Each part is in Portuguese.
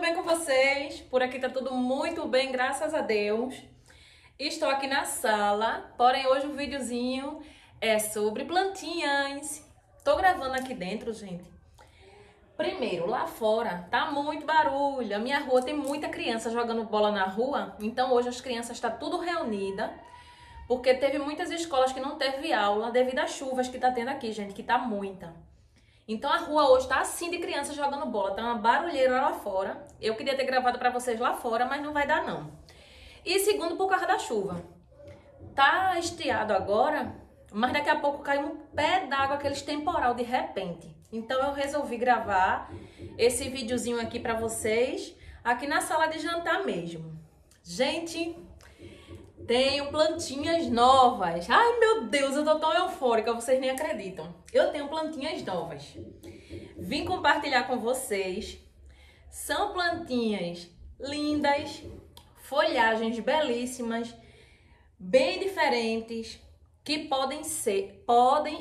bem com vocês? Por aqui tá tudo muito bem, graças a Deus. Estou aqui na sala, porém hoje o videozinho é sobre plantinhas. Tô gravando aqui dentro, gente. Primeiro, lá fora tá muito barulho. A minha rua tem muita criança jogando bola na rua, então hoje as crianças estão tudo reunidas, porque teve muitas escolas que não teve aula devido às chuvas que tá tendo aqui, gente, que tá muita. Então a rua hoje tá assim de criança jogando bola, tá uma barulheira lá fora. Eu queria ter gravado pra vocês lá fora, mas não vai dar não. E segundo, por causa da chuva. Tá estiado agora, mas daqui a pouco cai um pé d'água, aqueles temporal de repente. Então eu resolvi gravar esse videozinho aqui pra vocês, aqui na sala de jantar mesmo. Gente, tenho plantinhas novas. Ai, meu Deus, eu tô tão eufórica, vocês nem acreditam. Eu tenho plantinhas novas. Vim compartilhar com vocês. São plantinhas lindas, folhagens belíssimas, bem diferentes, que podem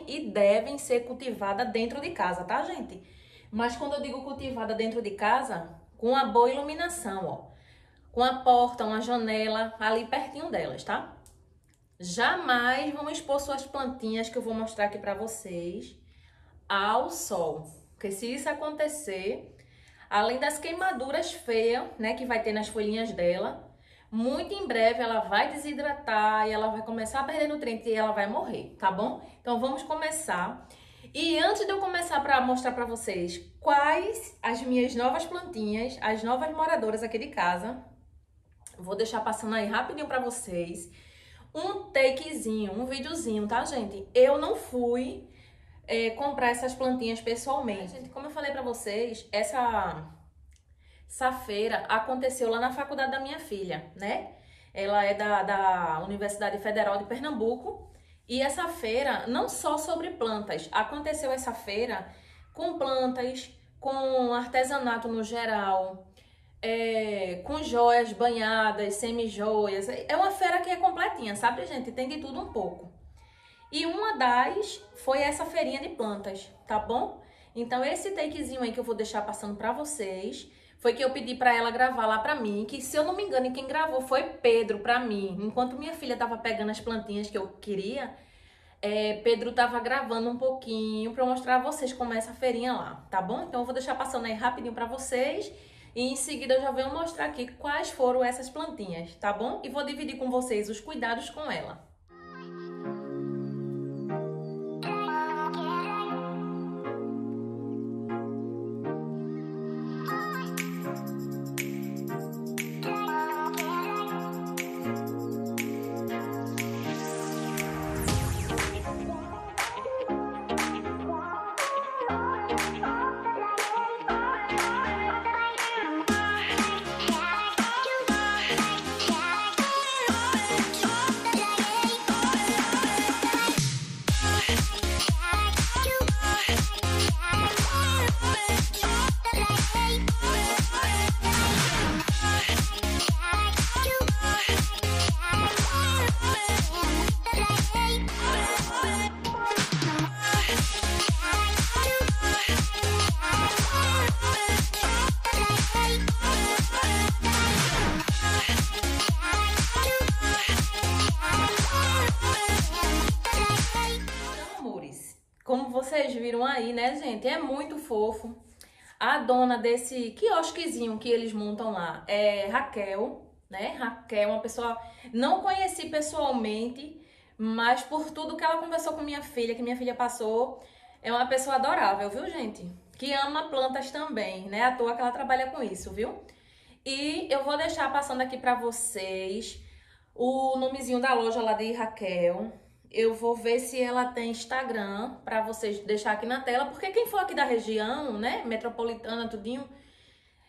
e devem ser cultivadas dentro de casa, tá, gente? Mas quando eu digo cultivada dentro de casa, com uma boa iluminação, ó. Com a porta, uma janela ali pertinho delas, tá? Jamais vão expor suas plantinhas, que eu vou mostrar aqui pra vocês, ao sol. Porque se isso acontecer, além das queimaduras feias, né, que vai ter nas folhinhas dela, muito em breve ela vai desidratar e ela vai começar a perder nutrientes e ela vai morrer, tá bom? Então vamos começar. E antes de eu começar para mostrar para vocês quais as minhas novas plantinhas, as novas moradoras aqui de casa, vou deixar passando aí rapidinho pra vocês um takezinho, um videozinho, tá, gente? Eu não fui comprar essas plantinhas pessoalmente. Gente, como eu falei pra vocês, essa feira aconteceu lá na faculdade da minha filha, né? Ela é da Universidade Federal de Pernambuco. E essa feira, não só sobre plantas, aconteceu essa feira com plantas, com artesanato no geral, com joias banhadas, semi-joias. É uma feira que é completinha, sabe, gente? Tem de tudo um pouco. E uma das foi essa feirinha de plantas, tá bom? Então esse takezinho aí que eu vou deixar passando pra vocês, foi que eu pedi pra ela gravar lá pra mim, que se eu não me engano, quem gravou foi Pedro pra mim. Enquanto minha filha tava pegando as plantinhas que eu queria, Pedro tava gravando um pouquinho pra eu mostrar a vocês como é essa feirinha lá, tá bom? Então eu vou deixar passando aí rapidinho pra vocês. E em seguida eu já venho mostrar aqui quais foram essas plantinhas, tá bom? E vou dividir com vocês os cuidados com ela. Como vocês viram aí, né, gente? É muito fofo. A dona desse quiosquezinho que eles montam lá é Raquel, né? Raquel, uma pessoa... Não conheci pessoalmente, mas por tudo que ela conversou com minha filha, que minha filha passou, é uma pessoa adorável, viu, gente? Que ama plantas também, né? À toa que ela trabalha com isso, viu? E eu vou deixar passando aqui pra vocês o nomezinho da loja lá de Raquel. Eu vou ver se ela tem Instagram pra vocês deixar aqui na tela, porque quem for aqui da região, né, metropolitana, tudinho,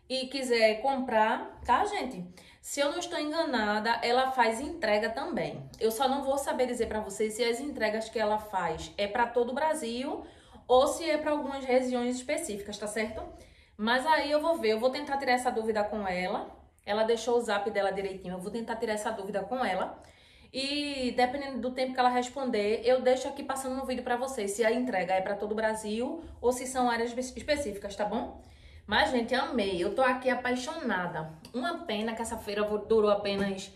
e quiser comprar, tá, gente? Se eu não estou enganada, ela faz entrega também. Eu só não vou saber dizer pra vocês se as entregas que ela faz é pra todo o Brasil ou se é pra algumas regiões específicas, tá certo? Mas aí eu vou ver, eu vou tentar tirar essa dúvida com ela. Ela deixou o zap dela direitinho, eu vou tentar tirar essa dúvida com ela. E dependendo do tempo que ela responder, eu deixo aqui passando no vídeo pra vocês se a entrega é pra todo o Brasil ou se são áreas específicas, tá bom? Mas, gente, amei. Eu tô aqui apaixonada. Uma pena que essa feira durou apenas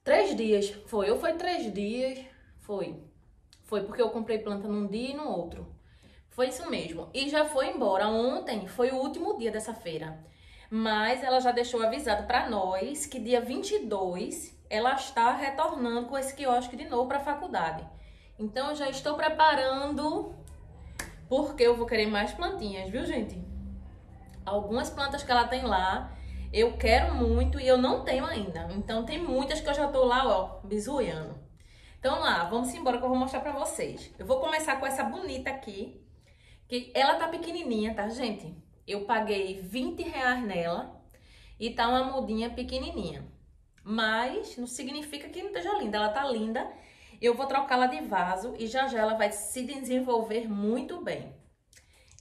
3 dias. Foi 3 dias? Foi. Foi porque eu comprei planta num dia e no outro. Foi isso mesmo. E já foi embora. Ontem foi o último dia dessa feira. Mas ela já deixou avisado pra nós que dia 22 ela está retornando com esse quiosque de novo pra faculdade. Então eu já estou preparando porque eu vou querer mais plantinhas, viu, gente? Algumas plantas que ela tem lá, eu quero muito e eu não tenho ainda. Então tem muitas que eu já tô lá, ó, bizuiando. Então lá, vamos embora que eu vou mostrar pra vocês. Eu vou começar com essa bonita aqui, que ela tá pequenininha, tá, gente? Eu paguei R$ 20 nela e tá uma mudinha pequenininha. Mas não significa que não esteja linda, ela tá linda. Eu vou trocá-la de vaso e já ela vai se desenvolver muito bem.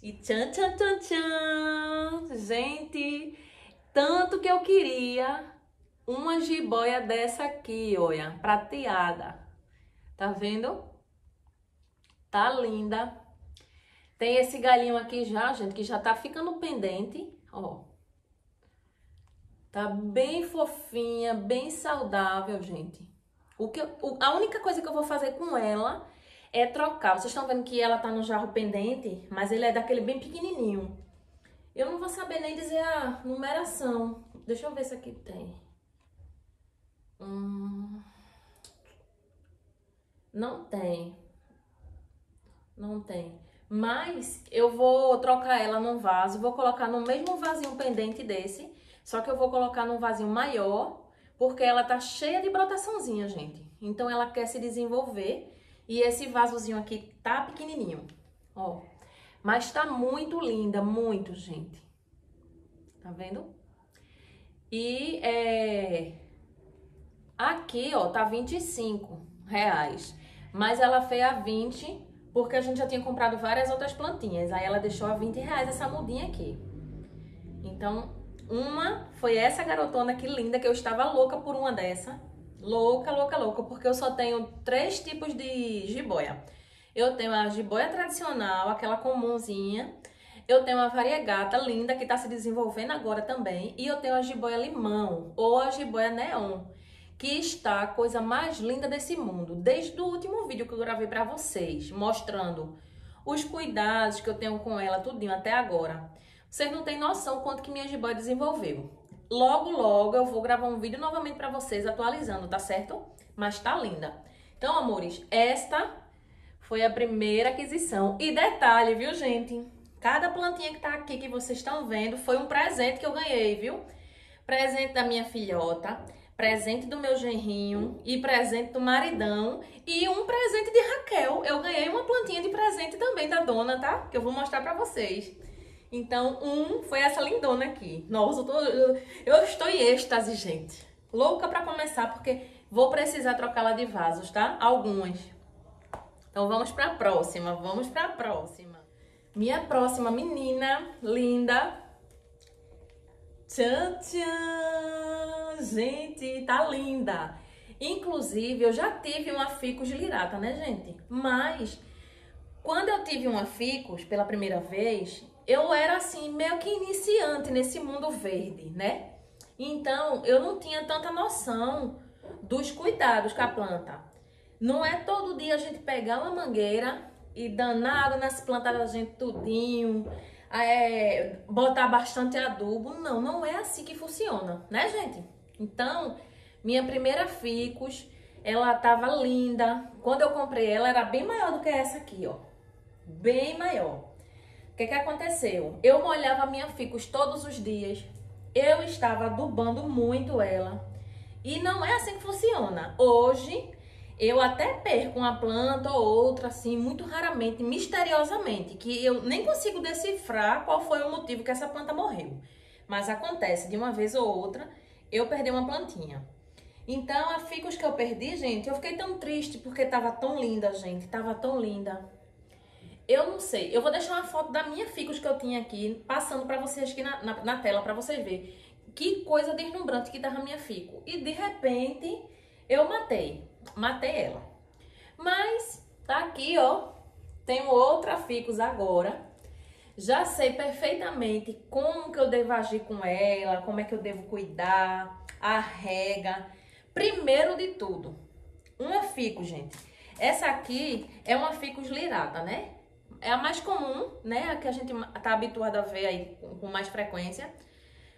E tchan, tchan, tchan, tchan! Gente, tanto que eu queria uma jiboia dessa aqui, olha, prateada. Tá vendo? Tá linda. Tem esse galinho aqui já, gente, que já tá ficando pendente, ó. Tá bem fofinha, bem saudável, gente. A única coisa que eu vou fazer com ela é trocar. Vocês estão vendo que ela tá no jarro pendente, mas ele é daquele bem pequenininho. Eu não vou saber nem dizer a numeração. Deixa eu ver se aqui tem. Não tem. Não tem. Mas eu vou trocar ela num vaso, vou colocar no mesmo vasinho pendente desse, só que eu vou colocar num vasinho maior, porque ela tá cheia de brotaçãozinha, gente. Então ela quer se desenvolver e esse vasozinho aqui tá pequenininho, ó. Mas tá muito linda, muito, gente. Tá vendo? E aqui, ó, tá R$ 25, mas ela fez a 20 porque a gente já tinha comprado várias outras plantinhas. Aí ela deixou a R$ 20 essa mudinha aqui. Então, uma foi essa garotona aqui linda, que eu estava louca por uma dessa. Louca, louca, louca, porque eu só tenho 3 tipos de jiboia. Eu tenho a jiboia tradicional, aquela comumzinha. Eu tenho a variegata linda, que tá se desenvolvendo agora também. E eu tenho a jiboia limão, ou a jiboia neon, que está a coisa mais linda desse mundo. Desde o último vídeo que eu gravei pra vocês, mostrando os cuidados que eu tenho com ela, tudinho, até agora. Vocês não têm noção quanto que minha jiboia desenvolveu. Logo, logo eu vou gravar um vídeo novamente pra vocês, atualizando, tá certo? Mas tá linda. Então, amores, esta foi a primeira aquisição. E detalhe, viu, gente? Cada plantinha que tá aqui, que vocês estão vendo, foi um presente que eu ganhei, viu? Presente da minha filhota, presente do meu genrinho e presente do maridão e um presente de Raquel. Eu ganhei uma plantinha de presente também da dona, tá? Que eu vou mostrar pra vocês. Então, foi essa lindona aqui. Nossa, eu estou em êxtase, gente. Louca pra começar, porque vou precisar trocá-la de vasos, tá? Algumas. Então, vamos pra próxima. Vamos pra próxima. Minha próxima menina linda. Tchan, tchan! Gente, tá linda. Inclusive, eu já tive uma ficus lirata, né, gente? Mas, quando eu tive uma ficus pela primeira vez, eu era assim, meio que iniciante nesse mundo verde, né? Então, eu não tinha tanta noção dos cuidados com a planta. Não é todo dia a gente pegar uma mangueira e danar água nas plantas da gente tudinho, botar bastante adubo. Não, não é assim que funciona, né, gente? Então, minha primeira ficus, ela tava linda. Quando eu comprei ela, era bem maior do que essa aqui, ó. Bem maior. O que que aconteceu? Eu molhava a minha ficus todos os dias. Eu estava adubando muito ela. E não é assim que funciona. Hoje, eu até perco uma planta ou outra, assim, muito raramente, misteriosamente, que eu nem consigo decifrar qual foi o motivo que essa planta morreu. Mas acontece, de uma vez ou outra, eu perdi uma plantinha. Então, a ficus que eu perdi, gente, eu fiquei tão triste, porque tava tão linda, gente, tava tão linda. Eu não sei, eu vou deixar uma foto da minha ficus que eu tinha aqui, passando pra vocês aqui na tela, pra vocês verem que coisa deslumbrante que tava a minha fico. E de repente, eu matei ela. Mas tá aqui, ó, tenho outra ficus agora. Já sei perfeitamente como que eu devo agir com ela, como é que eu devo cuidar, a rega. Primeiro de tudo, uma ficus, gente. Essa aqui é uma ficus lirata, né? É a mais comum, né? A que a gente tá habituado a ver aí com mais frequência.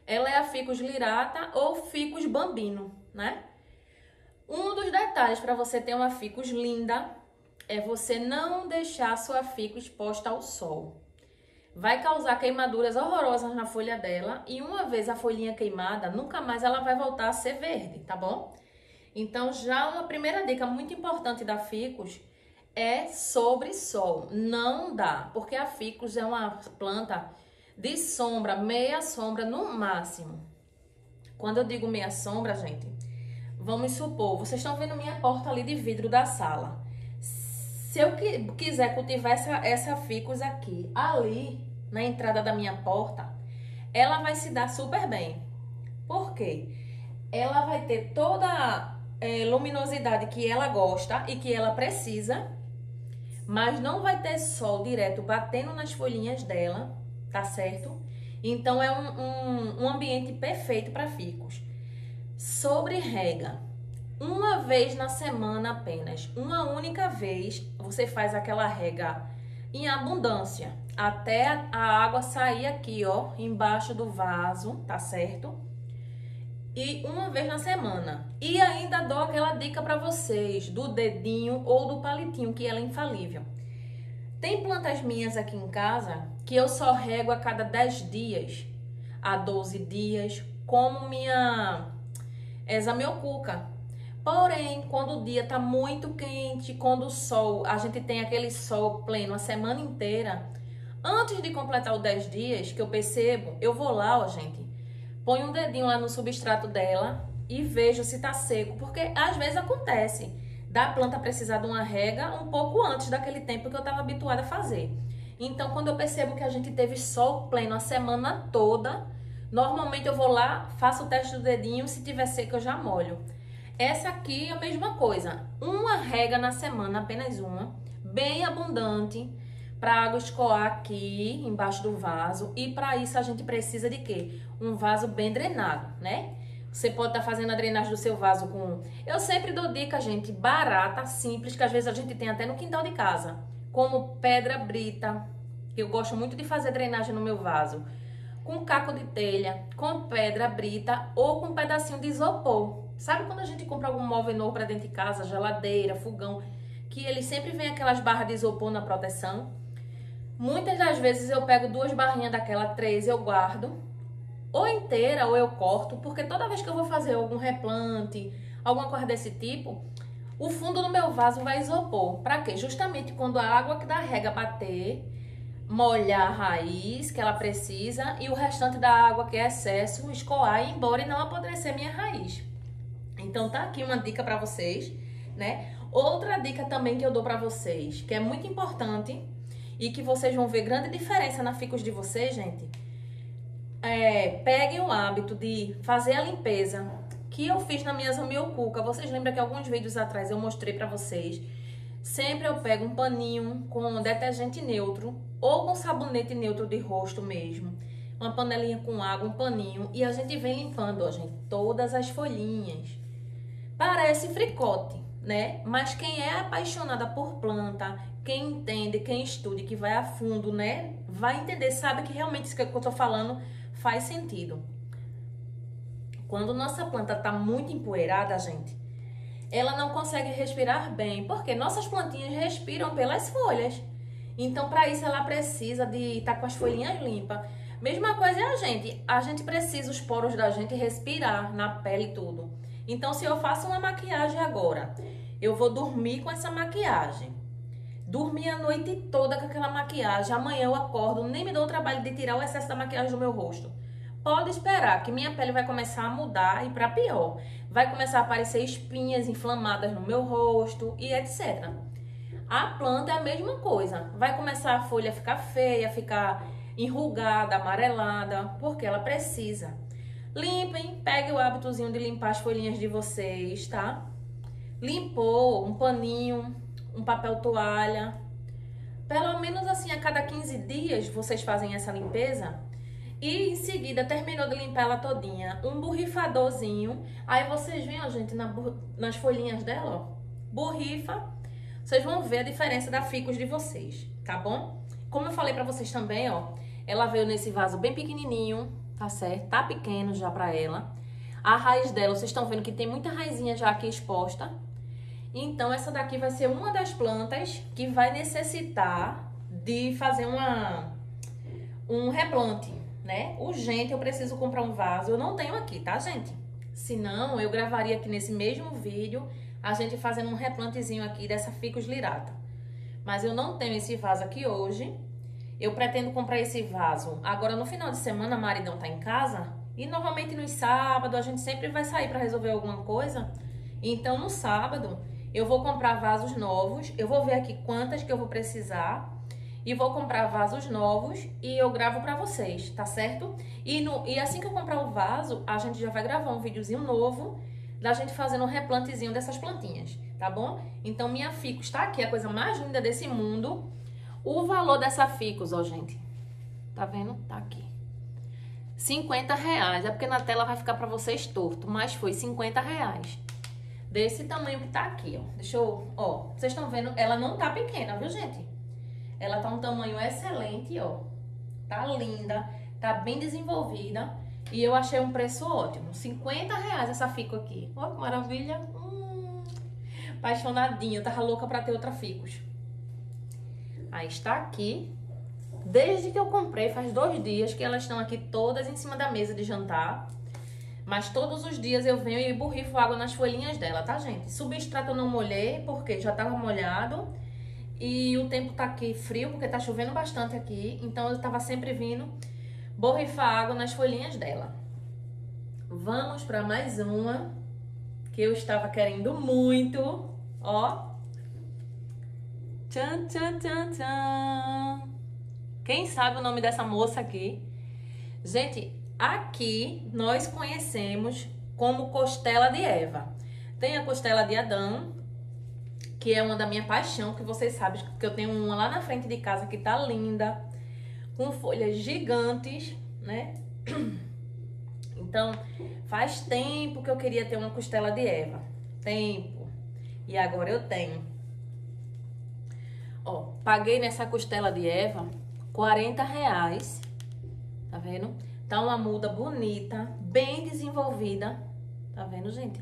Ela é a ficus lirata ou ficus bambino, né? Um dos detalhes para você ter uma ficus linda é você não deixar a sua ficus exposta ao sol. Vai causar queimaduras horrorosas na folha dela e uma vez a folhinha queimada, nunca mais ela vai voltar a ser verde, tá bom? Então, já uma primeira dica muito importante da ficus é sobre sol. Não dá, porque a ficus é uma planta de sombra, meia sombra no máximo. Quando eu digo meia sombra, gente, vamos supor, vocês estão vendo minha porta ali de vidro da sala. Se eu quiser cultivar essa ficus aqui, ali, na entrada da minha porta, ela vai se dar super bem. Por quê? Ela vai ter toda a luminosidade que ela gosta e que ela precisa, mas não vai ter sol direto batendo nas folhinhas dela, tá certo? Então, é um ambiente perfeito para ficus. Sobre rega. Uma vez na semana apenas, uma única vez, você faz aquela rega em abundância, até a água sair aqui, ó, embaixo do vaso, tá certo? E uma vez na semana. E ainda dou aquela dica para vocês, do dedinho ou do palitinho, que ela é infalível. Tem plantas minhas aqui em casa que eu só rego a cada 10 dias, a 12 dias, como minha examiocuca. Porém, quando o dia tá muito quente, quando o sol, a gente tem aquele sol pleno a semana inteira, antes de completar os 10 dias, que eu percebo, eu vou lá, ó, gente, ponho um dedinho lá no substrato dela e vejo se tá seco, porque às vezes acontece da planta precisar de uma rega um pouco antes daquele tempo que eu estava habituada a fazer. Então, quando eu percebo que a gente teve sol pleno a semana toda, normalmente eu vou lá, faço o teste do dedinho, se tiver seco eu já molho. Essa aqui é a mesma coisa, uma rega na semana, apenas uma, bem abundante, para a água escoar aqui embaixo do vaso. E para isso a gente precisa de quê? Um vaso bem drenado, né? Você pode estar fazendo a drenagem do seu vaso com... Eu sempre dou dica, gente, barata, simples, que às vezes a gente tem até no quintal de casa. Como pedra brita, que eu gosto muito de fazer drenagem no meu vaso. Com caco de telha, com pedra brita ou com um pedacinho de isopor. Sabe quando a gente compra algum móvel novo para dentro de casa, geladeira, fogão, que ele sempre vem aquelas barras de isopor na proteção? Muitas das vezes eu pego 2 barrinhas daquela, 3 eu guardo, ou inteira ou eu corto, porque toda vez que eu vou fazer algum replante, alguma coisa desse tipo, o fundo do meu vaso vai isopor. Para quê? Justamente quando a água que da rega bater, molhar a raiz que ela precisa e o restante da água que é excesso escoar e ir embora e não apodrecer minha raiz. Então tá aqui uma dica para vocês, né? Outra dica também que eu dou para vocês, que é muito importante e que vocês vão ver grande diferença na ficus de vocês, gente. Peguem o hábito de fazer a limpeza que eu fiz na minha zamioculca. Vocês lembram que alguns vídeos atrás eu mostrei para vocês? Sempre eu pego um paninho com detergente neutro ou com sabonete neutro de rosto mesmo. Uma panelinha com água, um paninho e a gente vem limpando, ó, gente, todas as folhinhas. Parece fricote, né? Mas quem é apaixonada por planta, quem entende, quem estuda, que vai a fundo, né? Vai entender, sabe que realmente isso que eu tô falando faz sentido. Quando nossa planta tá muito empoeirada, gente, ela não consegue respirar bem, porque nossas plantinhas respiram pelas folhas. Então, para isso, ela precisa de estar com as folhinhas limpas. Mesma coisa é a gente precisa os poros da gente respirar na pele e tudo. Então, se eu faço uma maquiagem agora, eu vou dormir com essa maquiagem. Dormir a noite toda com aquela maquiagem. Amanhã eu acordo, nem me dou o trabalho de tirar o excesso da maquiagem do meu rosto. Pode esperar que minha pele vai começar a mudar e para pior. Vai começar a aparecer espinhas inflamadas no meu rosto e etc. A planta é a mesma coisa. Vai começar a folha a ficar feia, ficar enrugada, amarelada, porque ela precisa. Limpem, pegue o hábitozinho de limpar as folhinhas de vocês, tá? Limpou, um paninho, um papel toalha. Pelo menos assim, a cada 15 dias vocês fazem essa limpeza. E em seguida, terminou de limpar ela todinha, um borrifadorzinho. Aí vocês veem, ó, gente, nas folhinhas dela, ó. Borrifa. Vocês vão ver a diferença da ficus de vocês, tá bom? Como eu falei pra vocês também, ó. Ela veio nesse vaso bem pequenininho, tá certo? Tá pequeno já pra ela. A raiz dela, vocês estão vendo que tem muita raizinha já aqui exposta. Então, essa daqui vai ser uma das plantas que vai necessitar de fazer um replante, né? Urgente, eu preciso comprar um vaso. Eu não tenho aqui, tá, gente? Senão, eu gravaria aqui nesse mesmo vídeo a gente fazendo um replantezinho aqui dessa Ficus lirata. Mas eu não tenho esse vaso aqui hoje. Eu pretendo comprar esse vaso agora no final de semana. A Maridão tá em casa. E normalmente nos sábados a gente sempre vai sair pra resolver alguma coisa. Então, no sábado, eu vou comprar vasos novos. Eu vou ver aqui quantas que eu vou precisar. E vou comprar vasos novos e eu gravo pra vocês, tá certo? E assim que eu comprar o vaso, a gente já vai gravar um videozinho novo da gente fazendo um replantezinho dessas plantinhas, tá bom? Então, minha ficus tá aqui, a coisa mais linda desse mundo. O valor dessa ficus, ó, gente, tá vendo? Tá aqui. R$50. É porque na tela vai ficar pra vocês torto, mas foi R$50. Desse tamanho que tá aqui, ó. Deixa eu... Ó, vocês estão vendo? Ela não tá pequena, viu, gente? Ela tá um tamanho excelente, ó. Tá linda, tá bem desenvolvida. E eu achei um preço ótimo. R$50 essa fico aqui. Ó, que maravilha. Apaixonadinha. Eu tava louca pra ter outra ficus. Aí está aqui. Desde que eu comprei, faz 2 dias que elas estão aqui todas em cima da mesa de jantar. Mas todos os dias eu venho e borrifo água nas folhinhas dela, tá, gente? Substrato eu não molhei, porque já tava molhado. E o tempo tá aqui frio, porque tá chovendo bastante aqui. Então eu tava sempre vindo borrifar água nas folhinhas dela. Vamos pra mais uma, que eu estava querendo muito. Ó. Tchan, tchan, tchan, tchan. Quem sabe o nome dessa moça aqui? Gente, aqui nós conhecemos como costela de Eva. Tem a costela de Adão, que é uma da minha paixão, que vocês sabem que eu tenho uma lá na frente de casa que tá linda, com folhas gigantes, né? Então, faz tempo que eu queria ter uma costela de Eva. Tempo. E agora eu tenho. Ó, paguei nessa costela de Eva R$40. Tá vendo? Tá uma muda bonita, bem desenvolvida. Tá vendo, gente?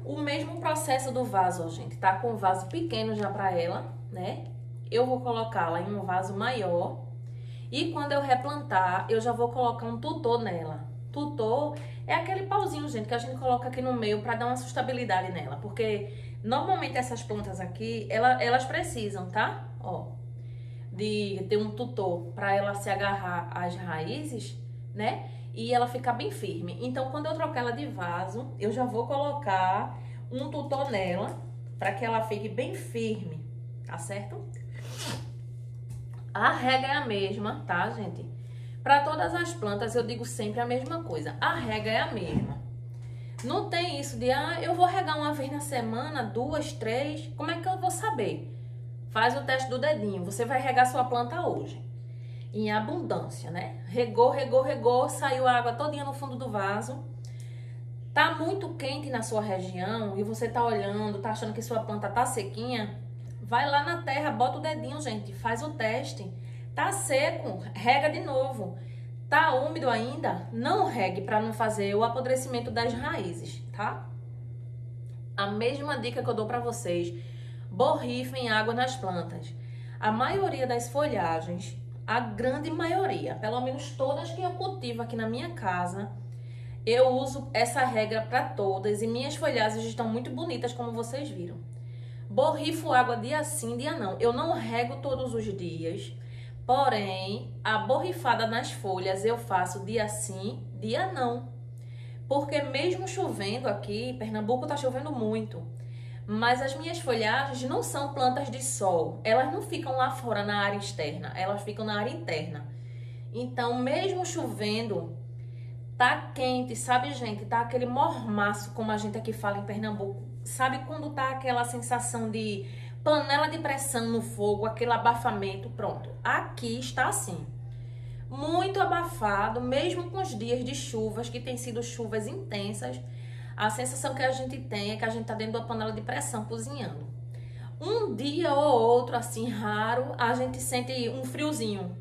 O mesmo processo do vaso, ó, gente. Tá com um vaso pequeno já pra ela, né? Eu vou colocá-la em um vaso maior. E quando eu replantar, eu já vou colocar um tutor nela. Tutor é aquele pauzinho, gente, que a gente coloca aqui no meio pra dar uma sustentabilidade nela. Porque normalmente essas plantas aqui, elas precisam, tá? Ó, de ter um tutor pra ela se agarrar às raízes, né? E ela ficar bem firme. Então, quando eu trocar ela de vaso, eu já vou colocar um tutor nela pra que ela fique bem firme, tá certo? A regra é a mesma, tá, gente? Pra todas as plantas, eu digo sempre a mesma coisa. A regra é a mesma. Não tem isso de, eu vou regar uma vez na semana, 2, 3. Como é que eu vou saber? Faz o teste do dedinho. Você vai regar sua planta hoje. Em abundância, né? Regou, regou, regou, saiu a água todinha no fundo do vaso. Tá muito quente na sua região e você tá olhando, tá achando que sua planta tá sequinha, vai lá na terra, bota o dedinho, gente, faz o teste. Tá seco, rega de novo. Tá úmido ainda, não regue para não fazer o apodrecimento das raízes, tá? A mesma dica que eu dou para vocês, borrifem água nas plantas. A maioria das folhagens, a grande maioria, pelo menos todas que eu cultivo aqui na minha casa, eu uso essa regra para todas e minhas folhagens estão muito bonitas, como vocês viram. Borrifo água dia sim, dia não. Eu não rego todos os dias, porém, a borrifada nas folhas eu faço dia sim, dia não. Porque mesmo chovendo aqui, Pernambuco tá chovendo muito, mas as minhas folhagens não são plantas de sol. Elas não ficam lá fora na área externa, elas ficam na área interna. Então, mesmo chovendo, tá quente, sabe, gente? Tá aquele mormaço, como a gente aqui fala em Pernambuco. Sabe quando tá aquela sensação de panela de pressão no fogo, aquele abafamento, pronto. Aqui está assim, muito abafado, mesmo com os dias de chuvas, que tem sido chuvas intensas. A sensação que a gente tem é que a gente tá dentro de uma panela de pressão cozinhando. Um dia ou outro, assim, raro, a gente sente um friozinho,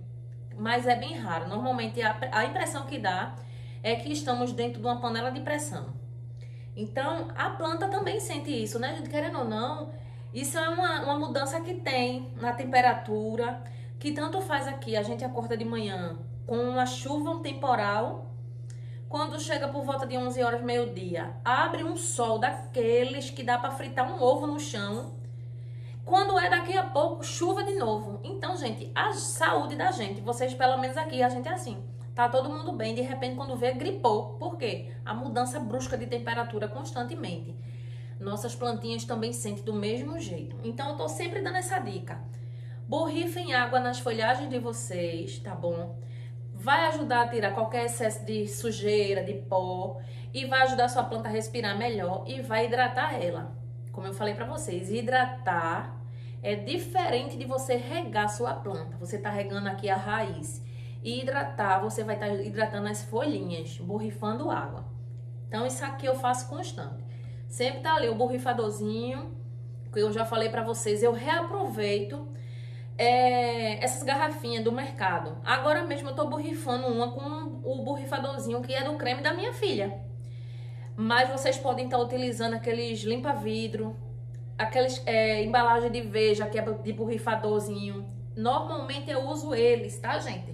mas é bem raro. Normalmente a impressão que dá é que estamos dentro de uma panela de pressão. Então, a planta também sente isso, né, gente? Querendo ou não, isso é uma mudança que tem na temperatura, que tanto faz aqui. A gente acorda de manhã com uma chuva, um temporal. Quando chega por volta de 11 horas, meio-dia, abre um sol daqueles que dá para fritar um ovo no chão. Quando é daqui a pouco, chuva de novo. Então, gente, a saúde da gente, vocês pelo menos aqui, a gente é assim. Tá todo mundo bem, de repente quando vê, gripou. Por quê? A mudança brusca de temperatura constantemente. Nossas plantinhas também sentem do mesmo jeito. Então, eu tô sempre dando essa dica. Borrifem água nas folhagens de vocês, tá bom? Vai ajudar a tirar qualquer excesso de sujeira, de pó. E vai ajudar a sua planta a respirar melhor e vai hidratar ela. Como eu falei pra vocês, hidratar é diferente de você regar sua planta. Você tá regando aqui a raiz. E hidratar, você vai estar hidratando as folhinhas, borrifando água. Então, isso aqui eu faço constante. Sempre tá ali o borrifadorzinho, que eu já falei pra vocês, eu reaproveito essas garrafinhas do mercado. Agora mesmo eu tô borrifando uma com o borrifadorzinho que é do creme da minha filha. Mas vocês podem estar utilizando aqueles limpa-vidro, aqueles embalagem de Veja, que é de borrifadorzinho. Normalmente eu uso eles, tá, gente?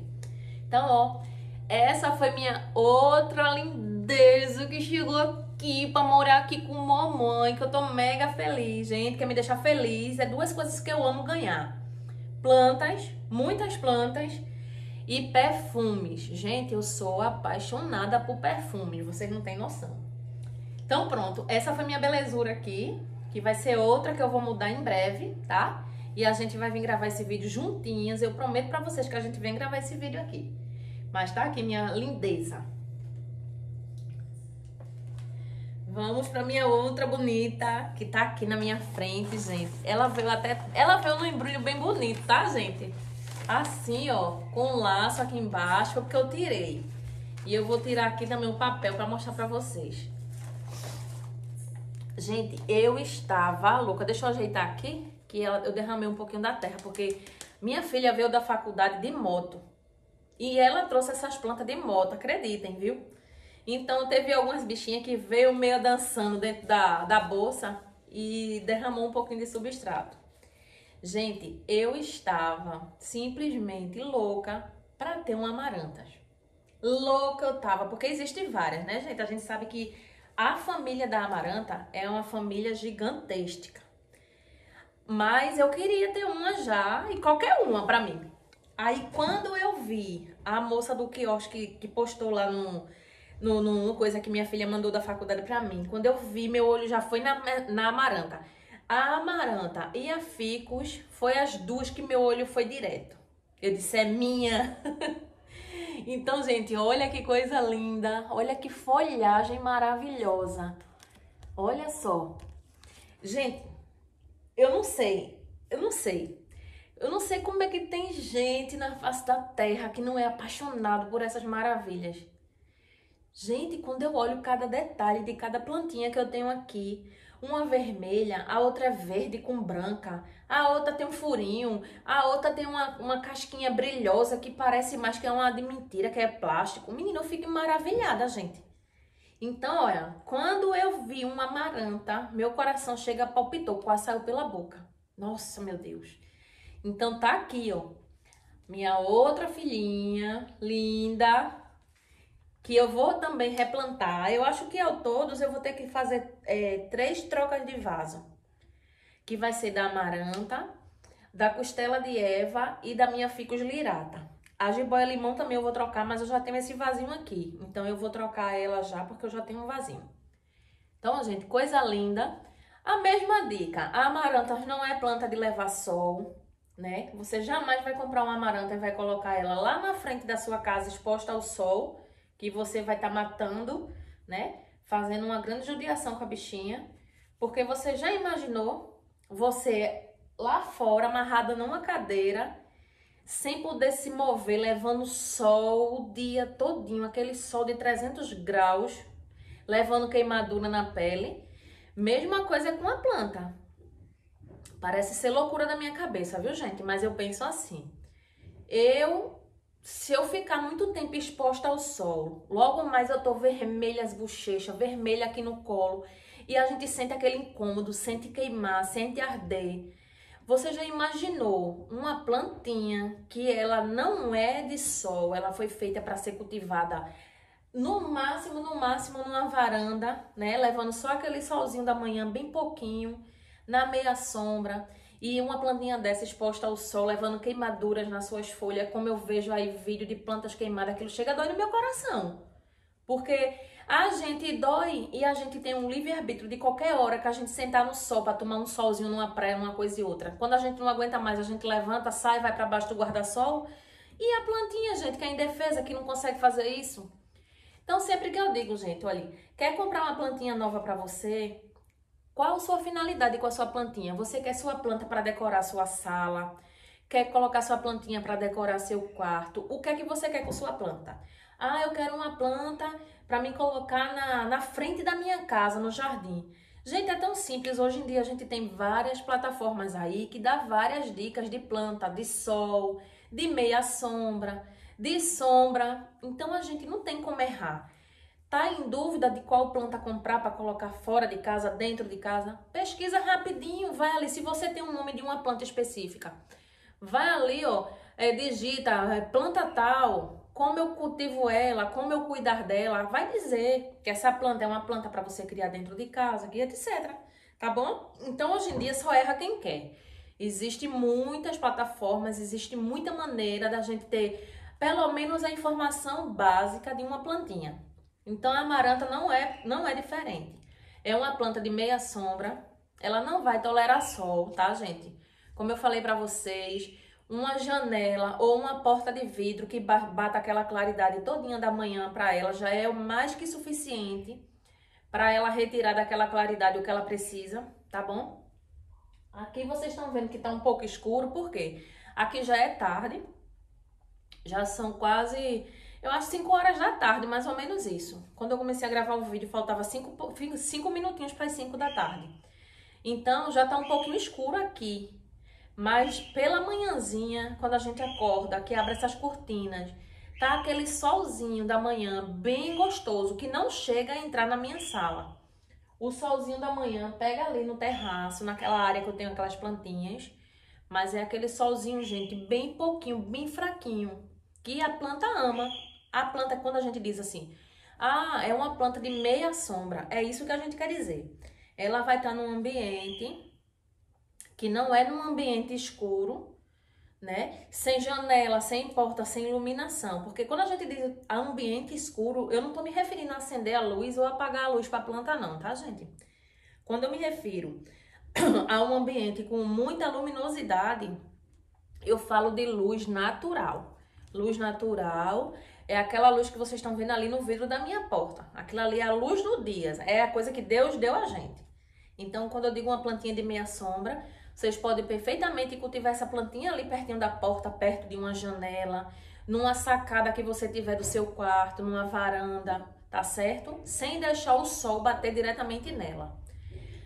Então, ó, essa foi minha outra lindeza que chegou aqui pra morar aqui com mamãe, que eu tô mega feliz, gente, quer me deixar feliz. É duas coisas que eu amo ganhar. Plantas, muitas plantas e perfumes. Gente, eu sou apaixonada por perfumes, vocês não têm noção. Então pronto, essa foi minha belezura aqui, que vai ser outra que eu vou mudar em breve, tá? E a gente vai vir gravar esse vídeo juntinhas, eu prometo pra vocês que a gente vem gravar esse vídeo aqui. Mas tá aqui minha lindeza. Vamos pra minha outra bonita, que tá aqui na minha frente, gente. Ela veio num embrulho bem bonito, tá, gente? Assim, ó, com laço aqui embaixo, porque eu tirei. E eu vou tirar aqui também o papel pra mostrar pra vocês. Gente, eu estava louca. Deixa eu ajeitar aqui, que eu derramei um pouquinho da terra, porque minha filha veio da faculdade de moto. E ela trouxe essas plantas de moto, acreditem, viu? Então, teve algumas bichinhas que veio meio dançando dentro da bolsa e derramou um pouquinho de substrato. Gente, eu estava simplesmente louca para ter uma amarantas. Louca eu tava, porque existem várias, né, gente? A gente sabe que a família da amaranta é uma família gigantesca. Mas eu queria ter uma já, e qualquer uma pra mim. Aí, quando eu vi a moça do quiosque que postou lá no coisa que minha filha mandou da faculdade pra mim, quando eu vi, meu olho já foi na amaranta. A amaranta e a ficus foi as duas que meu olho foi direto. Eu disse, é minha. Então, gente, olha que coisa linda. Olha que folhagem maravilhosa. Olha só. Gente, eu não sei como é que tem gente na face da terra que não é apaixonado por essas maravilhas. Gente, quando eu olho cada detalhe de cada plantinha que eu tenho aqui, uma vermelha, a outra é verde com branca, a outra tem um furinho, a outra tem uma casquinha brilhosa que parece mais que é uma de mentira, que é plástico. Menina, eu fico maravilhada, gente. Então, olha, quando eu vi uma amaranta, meu coração chega, palpitou, quase saiu pela boca. Nossa, meu Deus. Então tá aqui, ó, minha outra filhinha, linda, que eu vou também replantar. Eu acho que ao todos eu vou ter que fazer 3 trocas de vaso. Que vai ser da amaranta, da costela de Eva e da minha ficus lirata. A jiboia limão também eu vou trocar, mas eu já tenho esse vasinho aqui. Então eu vou trocar ela já, porque eu já tenho um vasinho. Então, gente, coisa linda. A mesma dica, a amaranta não é planta de levar sol, né? Você jamais vai comprar uma amaranta e vai colocar ela lá na frente da sua casa exposta ao sol, que você vai estar matando, né? Fazendo uma grande judiação com a bichinha. Porque você já imaginou você lá fora, amarrada numa cadeira, sem poder se mover, levando sol o dia todinho, aquele sol de 300 graus, levando queimadura na pele. Mesma coisa com a planta. Parece ser loucura da minha cabeça, viu, gente? Mas eu penso assim. Se eu ficar muito tempo exposta ao sol, logo mais eu tô vermelha as bochechas, vermelha aqui no colo, e a gente sente aquele incômodo, sente queimar, sente arder. Você já imaginou uma plantinha que ela não é de sol, ela foi feita para ser cultivada no máximo, numa varanda, né? Levando só aquele solzinho da manhã, bem pouquinho, na meia sombra. E uma plantinha dessa exposta ao sol, levando queimaduras nas suas folhas, como eu vejo aí vídeo de plantas queimadas, aquilo chega a dói no meu coração. Porque a gente dói e a gente tem um livre-arbítrio de qualquer hora que a gente sentar no sol para tomar um solzinho numa praia, uma coisa e outra. Quando a gente não aguenta mais, a gente levanta, sai, vai para baixo do guarda-sol. E a plantinha, gente, que é indefesa, que não consegue fazer isso. Então, sempre que eu digo, gente, olha, quer comprar uma plantinha nova para você? Qual a sua finalidade com a sua plantinha? Você quer sua planta para decorar sua sala? Quer colocar sua plantinha para decorar seu quarto? O que é que você quer com sua planta? Ah, eu quero uma planta para me colocar na frente da minha casa, no jardim. Gente, é tão simples. Hoje em dia a gente tem várias plataformas aí que dá várias dicas de planta, de sol, de meia sombra, de sombra. Então a gente não tem como errar. Tá em dúvida de qual planta comprar para colocar fora de casa, dentro de casa? Pesquisa rapidinho, vai ali. Se você tem um nome de uma planta específica, vai ali, ó, digita planta tal, como eu cultivo ela, como eu cuidar dela. Vai dizer que essa planta é uma planta para você criar dentro de casa, etc. Tá bom? Então hoje em dia só erra quem quer. Existem muitas plataformas, existe muita maneira da gente ter pelo menos a informação básica de uma plantinha. Então a amaranta não é diferente. É uma planta de meia sombra, ela não vai tolerar sol, tá, gente? Como eu falei pra vocês, uma janela ou uma porta de vidro que bata aquela claridade todinha da manhã pra ela já é o mais que suficiente pra ela retirar daquela claridade o que ela precisa, tá bom? Aqui vocês estão vendo que tá um pouco escuro, por quê? Aqui já é tarde, já são quase, eu acho 5 horas da tarde, mais ou menos isso. Quando eu comecei a gravar o vídeo, faltava 5 minutinhos para as 5 da tarde. Então, já tá um pouquinho escuro aqui. Mas pela manhãzinha, quando a gente acorda, que abre essas cortinas, tá aquele solzinho da manhã bem gostoso, que não chega a entrar na minha sala. O solzinho da manhã pega ali no terraço, naquela área que eu tenho aquelas plantinhas. Mas é aquele solzinho, gente, bem pouquinho, bem fraquinho, que a planta ama. A planta, quando a gente diz assim, ah, é uma planta de meia sombra, é isso que a gente quer dizer. Ela vai estar num ambiente que não é num ambiente escuro, né? Sem janela, sem porta, sem iluminação. Porque quando a gente diz ambiente escuro, eu não tô me referindo a acender a luz ou apagar a luz para a planta não, tá, gente? Quando eu me refiro a um ambiente com muita luminosidade, eu falo de luz natural. Luz natural é aquela luz que vocês estão vendo ali no vidro da minha porta. Aquilo ali é a luz do dia, é a coisa que Deus deu a gente. Então, quando eu digo uma plantinha de meia sombra, vocês podem perfeitamente cultivar essa plantinha ali pertinho da porta, perto de uma janela, numa sacada que você tiver do seu quarto, numa varanda, tá certo? Sem deixar o sol bater diretamente nela.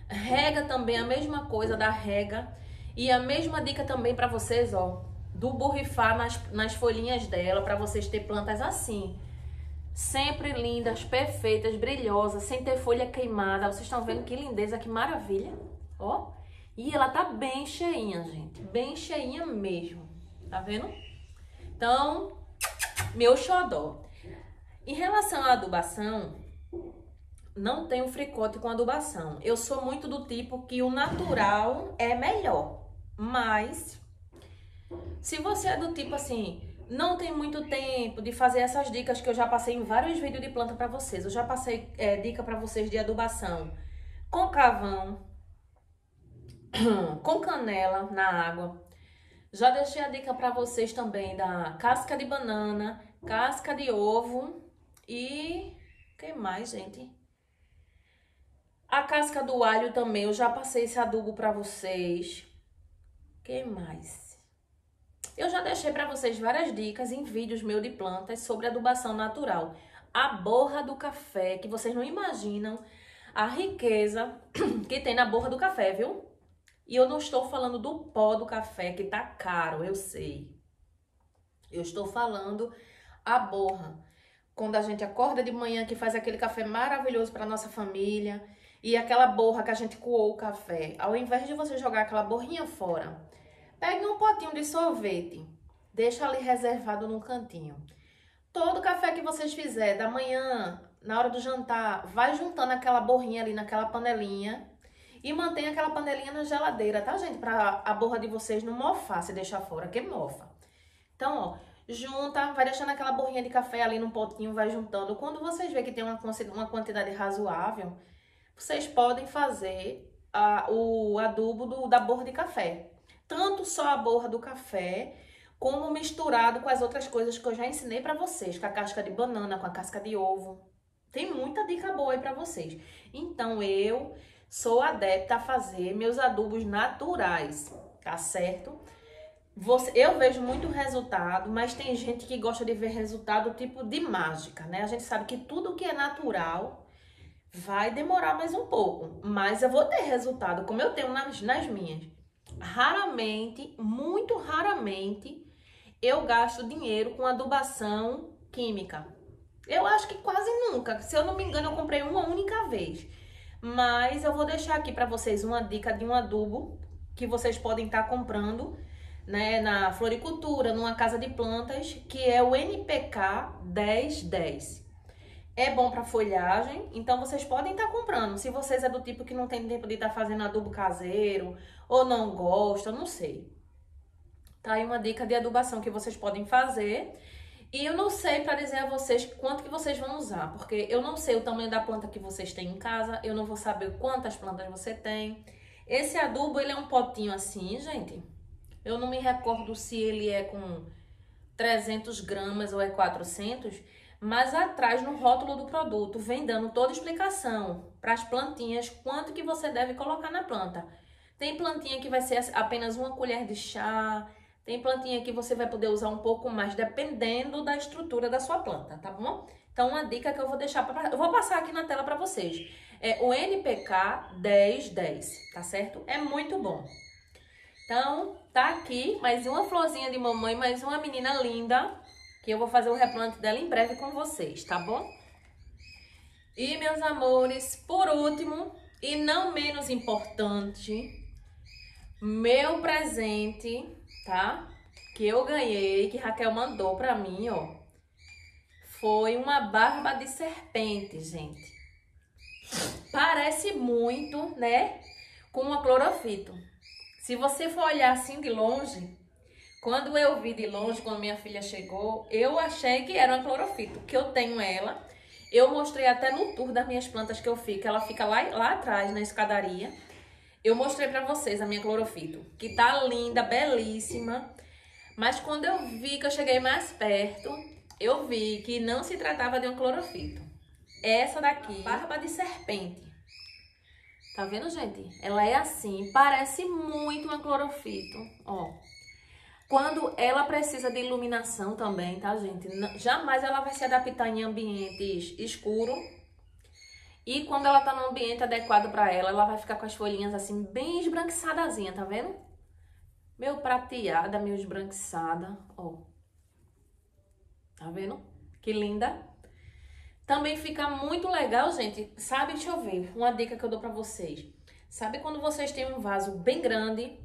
Rega também, a mesma coisa da rega. E a mesma dica também para vocês, ó, do borrifar nas folhinhas dela, para vocês ter plantas assim. Sempre lindas, perfeitas, brilhosas, sem ter folha queimada. Vocês estão vendo que lindeza, que maravilha, ó. E ela tá bem cheinha, gente, bem cheinha mesmo, tá vendo? Então, meu xodó. Em relação à adubação, não tenho fricote com adubação. Eu sou muito do tipo que o natural é melhor. Mas, se você é do tipo assim, não tem muito tempo de fazer essas dicas que eu já passei em vários vídeos de planta pra vocês. Eu já passei dica pra vocês de adubação com carvão, com canela na água. Já deixei a dica pra vocês também da casca de banana, casca de ovo e... o que mais, gente? A casca do alho também, eu já passei esse adubo pra vocês. Que mais? Eu já deixei para vocês várias dicas em vídeos meus de plantas sobre adubação natural. A borra do café, que vocês não imaginam a riqueza que tem na borra do café, viu? E eu não estou falando do pó do café, que tá caro, eu sei. Eu estou falando a borra. Quando a gente acorda de manhã, que faz aquele café maravilhoso para nossa família, e aquela borra que a gente coou o café, ao invés de você jogar aquela borrinha fora, pegue um potinho de sorvete, deixa ali reservado num cantinho. Todo café que vocês fizerem, da manhã, na hora do jantar, vai juntando aquela borrinha ali naquela panelinha e mantém aquela panelinha na geladeira, tá, gente? Para a borra de vocês não mofar, se deixar fora, que mofa. Então, ó, junta, vai deixando aquela borrinha de café ali num potinho, vai juntando. Quando vocês verem que tem uma quantidade razoável, vocês podem fazer o adubo da borra de café. Tanto só a borra do café, como misturado com as outras coisas que eu já ensinei pra vocês. Com a casca de banana, com a casca de ovo. Tem muita dica boa aí pra vocês. Então, eu sou adepta a fazer meus adubos naturais, tá certo? Eu vejo muito resultado, mas tem gente que gosta de ver resultado tipo de mágica, né? A gente sabe que tudo que é natural vai demorar mais um pouco, mas eu vou ter resultado, como eu tenho nas minhas. Raramente, muito raramente, eu gasto dinheiro com adubação química. Eu acho que quase nunca. Se eu não me engano, eu comprei uma única vez. Mas eu vou deixar aqui para vocês uma dica de um adubo que vocês podem estar comprando, né, na floricultura, numa casa de plantas, que é o NPK 1010. É bom para folhagem, então vocês podem estar comprando. Se vocês é do tipo que não tem tempo de estar fazendo adubo caseiro ou não gosta, não sei. Tá aí uma dica de adubação que vocês podem fazer. E eu não sei para dizer a vocês quanto que vocês vão usar, porque eu não sei o tamanho da planta que vocês têm em casa, eu não vou saber quantas plantas você tem. Esse adubo, ele é um potinho assim, gente. Eu não me recordo se ele é com 300 gramas ou é 400, mas atrás no rótulo do produto vem dando toda a explicação para as plantinhas, quanto que você deve colocar na planta. Tem plantinha que vai ser apenas uma colher de chá, tem plantinha que você vai poder usar um pouco mais, dependendo da estrutura da sua planta, tá bom? Então, uma dica que eu vou deixar, eu vou passar aqui na tela para vocês, é o NPK 1010, tá certo? É muito bom. Então, tá aqui mais uma florzinha de mamãe, mais uma menina linda, que eu vou fazer o replante dela em breve com vocês, tá bom? E, meus amores, por último, e não menos importante, meu presente, tá? Que eu ganhei, que Raquel mandou pra mim, ó. Foi uma barba de serpente, gente. Parece muito, né, com uma clorofito. Se você for olhar assim de longe, quando eu vi de longe, quando minha filha chegou, eu achei que era uma clorofito, que eu tenho ela. Eu mostrei até no tour das minhas plantas que eu fico, ela fica lá atrás, na escadaria. Eu mostrei pra vocês a minha clorofito, que tá linda, belíssima. Mas quando eu vi que eu cheguei mais perto, eu vi que não se tratava de uma clorofito. Essa daqui, barba de serpente. Tá vendo, gente? Ela é assim, parece muito uma clorofito, ó. Quando ela precisa de iluminação também, tá, gente? Jamais ela vai se adaptar em ambientes escuros. E quando ela tá num ambiente adequado pra ela, ela vai ficar com as folhinhas assim, bem esbranquiçadazinha, tá vendo? Meio prateada, meio esbranquiçada, ó. Tá vendo? Que linda. Também fica muito legal, gente. Sabe, deixa eu ver, uma dica que eu dou pra vocês. Sabe quando vocês têm um vaso bem grande,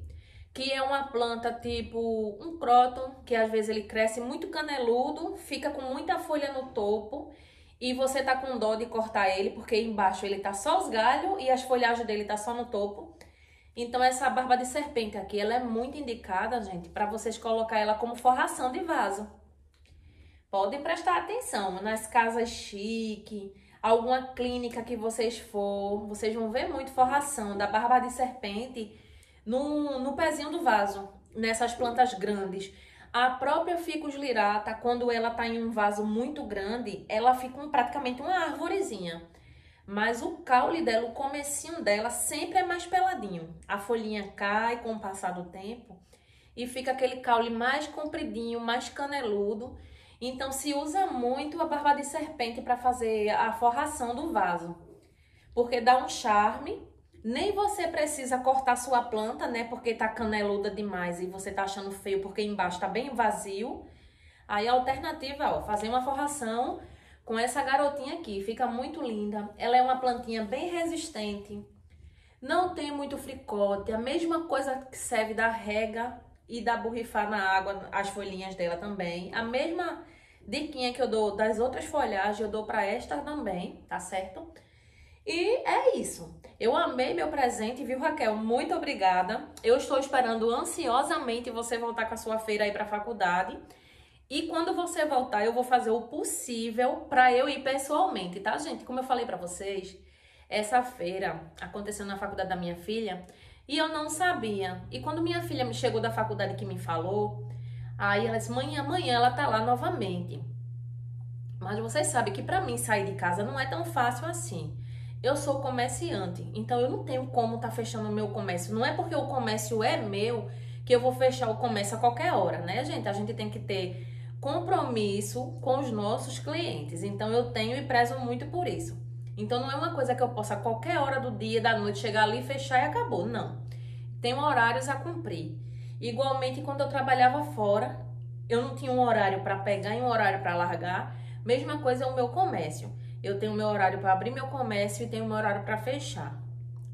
que é uma planta tipo um cróton, que às vezes ele cresce muito caneludo, fica com muita folha no topo, e você tá com dó de cortar ele, porque embaixo ele tá só os galhos e as folhagens dele tá só no topo. Então essa barba de serpente aqui, ela é muito indicada, gente, para vocês colocar ela como forração de vaso. Podem prestar atenção, nas casas chique, alguma clínica que vocês for, vocês vão ver muito forração da barba de serpente no pezinho do vaso, nessas plantas grandes. A própria Ficus lirata, quando ela tá em um vaso muito grande, ela fica praticamente uma arvorezinha. mas o caule dela, o comecinho dela sempre é mais peladinho. A folhinha cai com o passar do tempo e fica aquele caule mais compridinho, mais caneludo. Então se usa muito a barba de serpente para fazer a forração do vaso, porque dá um charme. Nem você precisa cortar sua planta, né? Porque tá caneluda demais e você tá achando feio porque embaixo tá bem vazio. Aí a alternativa, ó, fazer uma forração com essa garotinha aqui. Fica muito linda. Ela é uma plantinha bem resistente. Não tem muito fricote. A mesma coisa que serve da rega e da borrifar na água as folhinhas dela também. A mesma diquinha que eu dou das outras folhagens, eu dou pra esta também, tá certo? E é isso. Eu amei meu presente, viu, Raquel? Muito obrigada. Eu estou esperando ansiosamente você voltar com a sua feira aí para a faculdade. E quando você voltar, eu vou fazer o possível para eu ir pessoalmente, tá, gente? Como eu falei para vocês, essa feira aconteceu na faculdade da minha filha e eu não sabia. E quando minha filha me chegou da faculdade que me falou, aí ela disse, mãe, amanhã ela tá lá novamente. Mas vocês sabem que para mim sair de casa não é tão fácil assim. Eu sou comerciante, então eu não tenho como estar fechando o meu comércio. Não é porque o comércio é meu que eu vou fechar o comércio a qualquer hora, né, gente? A gente tem que ter compromisso com os nossos clientes. Então eu tenho e prezo muito por isso. Então não é uma coisa que eu possa a qualquer hora do dia, da noite, chegar ali, fechar e acabou. Não. Tenho horários a cumprir. Igualmente, quando eu trabalhava fora, eu não tinha um horário para pegar e um horário para largar. Mesma coisa é o meu comércio. Eu tenho meu horário para abrir meu comércio e tenho meu horário para fechar.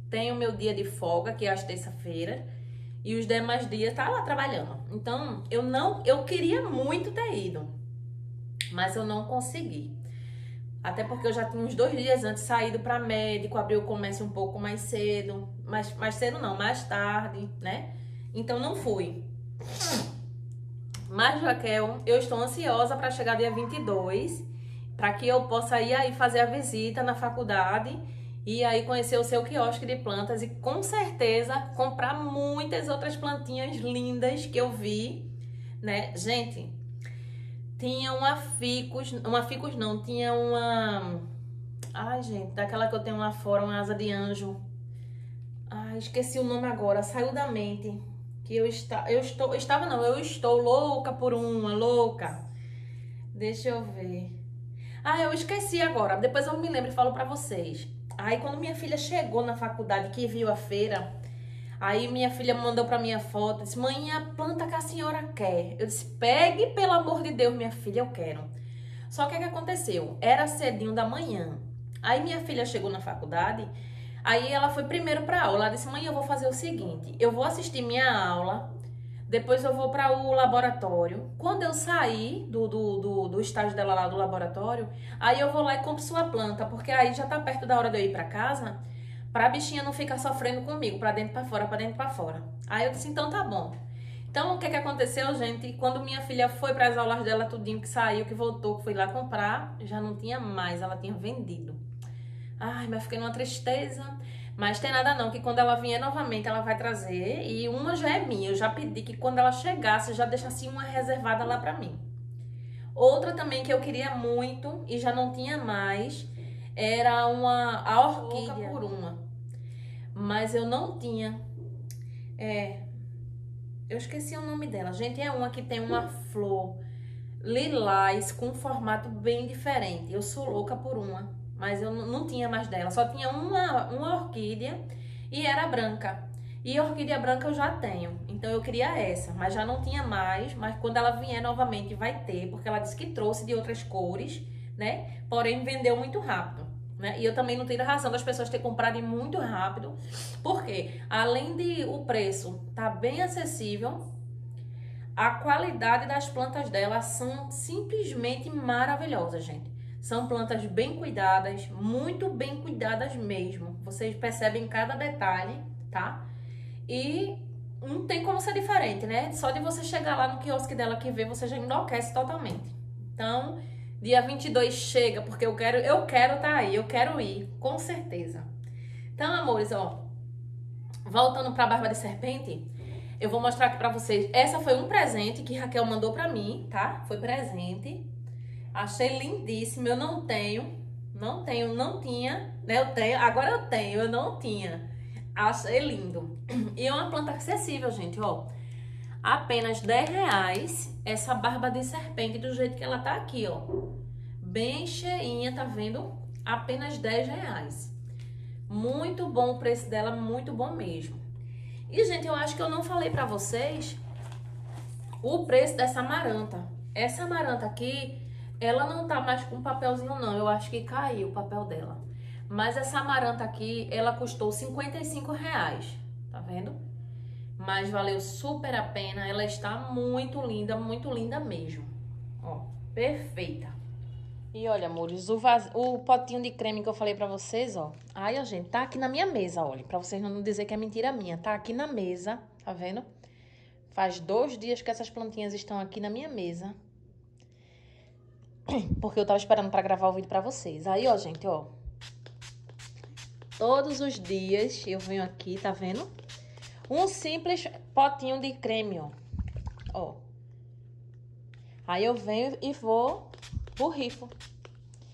Tenho meu dia de folga, que é às terça-feiras, e os demais dias tá lá trabalhando. Então, eu queria muito ter ido, mas eu não consegui. Até porque eu já tinha uns 2 dias antes saído para médico, abrir o comércio um pouco mais cedo, mais cedo não, mais tarde, né? Então não fui. Mas, Raquel, eu estou ansiosa para chegar dia 22, para que eu possa ir aí fazer a visita na faculdade e aí conhecer o seu quiosque de plantas e com certeza comprar muitas outras plantinhas lindas que eu vi, né? Gente, tinha uma ficus não, tinha uma... Ai, gente, daquela que eu tenho lá fora, uma asa de anjo. Ai, esqueci o nome agora, saiu da mente. Que eu estou louca por uma, louca. Deixa eu ver. Ah, eu esqueci agora. Depois eu me lembro e falo pra vocês. Aí, quando minha filha chegou na faculdade, que viu a feira, aí minha filha mandou pra minha foto, disse, mãe, a planta que a senhora quer. Eu disse, pegue, pelo amor de Deus, minha filha, eu quero. Só que o que aconteceu? Era cedinho da manhã. Aí minha filha chegou na faculdade, aí ela foi primeiro pra aula. Ela disse, mãe, eu vou fazer o seguinte, eu vou assistir minha aula, depois eu vou para o laboratório. Quando eu sair do estágio dela lá do laboratório, aí eu vou lá e compro sua planta, porque aí já tá perto da hora de eu ir para casa, para a bichinha não ficar sofrendo comigo, para dentro para fora, para dentro para fora. Aí eu disse, então tá bom. Então o que aconteceu, gente? Quando minha filha foi para as aulas dela, tudinho que saiu, que voltou, que foi lá comprar, já não tinha mais, ela tinha vendido. Ai, mas fiquei numa tristeza. Mas tem nada não, que quando ela vier novamente, ela vai trazer. E uma já é minha. Eu já pedi que quando ela chegasse, já deixasse uma reservada lá pra mim. Outra também que eu queria muito e já não tinha mais, era a orquídea por uma. Mas eu não tinha. Eu esqueci o nome dela. Gente, é uma que tem uma flor lilás com um formato bem diferente. Eu sou louca por uma. Mas eu não tinha mais dela, só tinha uma orquídea e era branca. E a orquídea branca eu já tenho, então eu queria essa, mas já não tinha mais. Mas quando ela vier novamente vai ter, porque ela disse que trouxe de outras cores, né? Porém vendeu muito rápido, né? E eu também não tenho a razão das pessoas terem comprado muito rápido, porque além de o preço tá bem acessível, a qualidade das plantas dela são simplesmente maravilhosas, gente. São plantas bem cuidadas, muito bem cuidadas mesmo. Vocês percebem cada detalhe, tá? E não tem como ser diferente, né? Só de você chegar lá no quiosque dela que vê, você já enlouquece totalmente. Então, dia 22 chega, porque eu quero tá aí, eu quero ir, com certeza. Então, amores, ó, voltando pra barba de serpente, eu vou mostrar aqui pra vocês. Essa foi um presente que Raquel mandou pra mim, tá? Foi presente. Achei lindíssimo, eu não tenho. Não tenho, não tinha, né? Eu tenho, agora eu tenho, eu não tinha. Achei lindo. E é uma planta acessível, gente, ó. Apenas R$10 essa barba de serpente do jeito que ela tá aqui, ó. Bem cheinha, tá vendo? Apenas R$10. Muito bom o preço dela, muito bom mesmo. E, gente, eu acho que eu não falei pra vocês o preço dessa amaranta. Essa amaranta aqui, ela não tá mais com papelzinho, não. Eu acho que caiu o papel dela. Mas essa amaranta aqui, ela custou R$55, tá vendo? Mas valeu super a pena. Ela está muito linda mesmo. Ó, perfeita. E olha, amores, o potinho de creme que eu falei pra vocês, ó. Ai, ó, gente, tá aqui na minha mesa, olha. Pra vocês não dizer que é mentira minha. Tá aqui na mesa, tá vendo? Faz 2 dias que essas plantinhas estão aqui na minha mesa. Porque eu tava esperando pra gravar o vídeo pra vocês. Aí, ó, gente, ó. Todos os dias eu venho aqui, tá vendo? Um simples potinho de creme, ó. Ó. Aí eu venho e vou borrifo.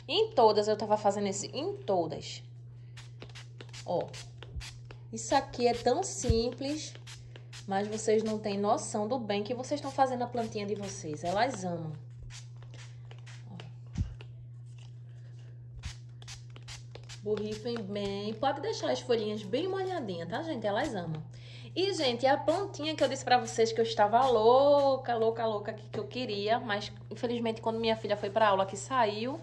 Em todas, eu tava fazendo isso, em todas. Ó. Isso aqui é tão simples, mas vocês não têm noção do bem que vocês estão fazendo a plantinha de vocês. Elas amam. Ó. Borrifem bem. Pode deixar as folhinhas bem molhadinhas, tá, gente? Elas amam. E, gente, a plantinha que eu disse pra vocês que eu estava louca, que eu queria, mas infelizmente quando minha filha foi pra aula que saiu,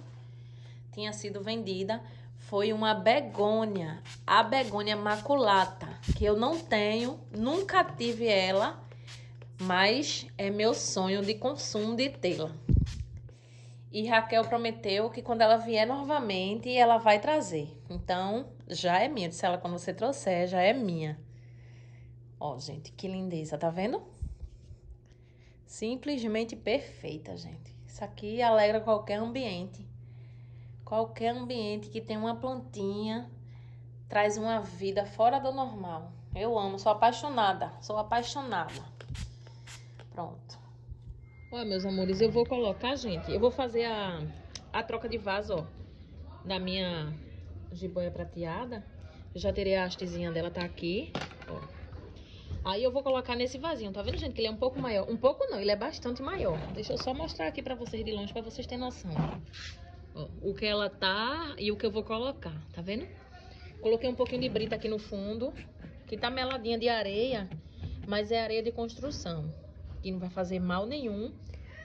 tinha sido vendida, foi uma begônia, a begônia maculata, que eu não tenho, nunca tive ela, mas é meu sonho de consumo de tê-la. E Raquel prometeu que quando ela vier novamente, ela vai trazer. Então, já é minha, disse ela, quando você trouxer, já é minha. Ó, gente, que lindeza, tá vendo? Simplesmente perfeita, gente. Isso aqui alegra qualquer ambiente. Qualquer ambiente que tem uma plantinha traz uma vida fora do normal. Eu amo, sou apaixonada, Pronto. Ó, meus amores, eu vou colocar, gente, eu vou fazer a troca de vaso, ó, da minha jiboia prateada. Eu já tirei a hastezinha dela, tá aqui, ó. Aí eu vou colocar nesse vasinho, tá vendo, gente? Que ele é um pouco maior. Um pouco não, ele é bastante maior. Deixa eu só mostrar aqui pra vocês de longe, pra vocês terem noção. Ó, o que ela tá e o que eu vou colocar, tá vendo? Coloquei um pouquinho de brita aqui no fundo, que tá meladinha de areia, mas é areia de construção, que não vai fazer mal nenhum.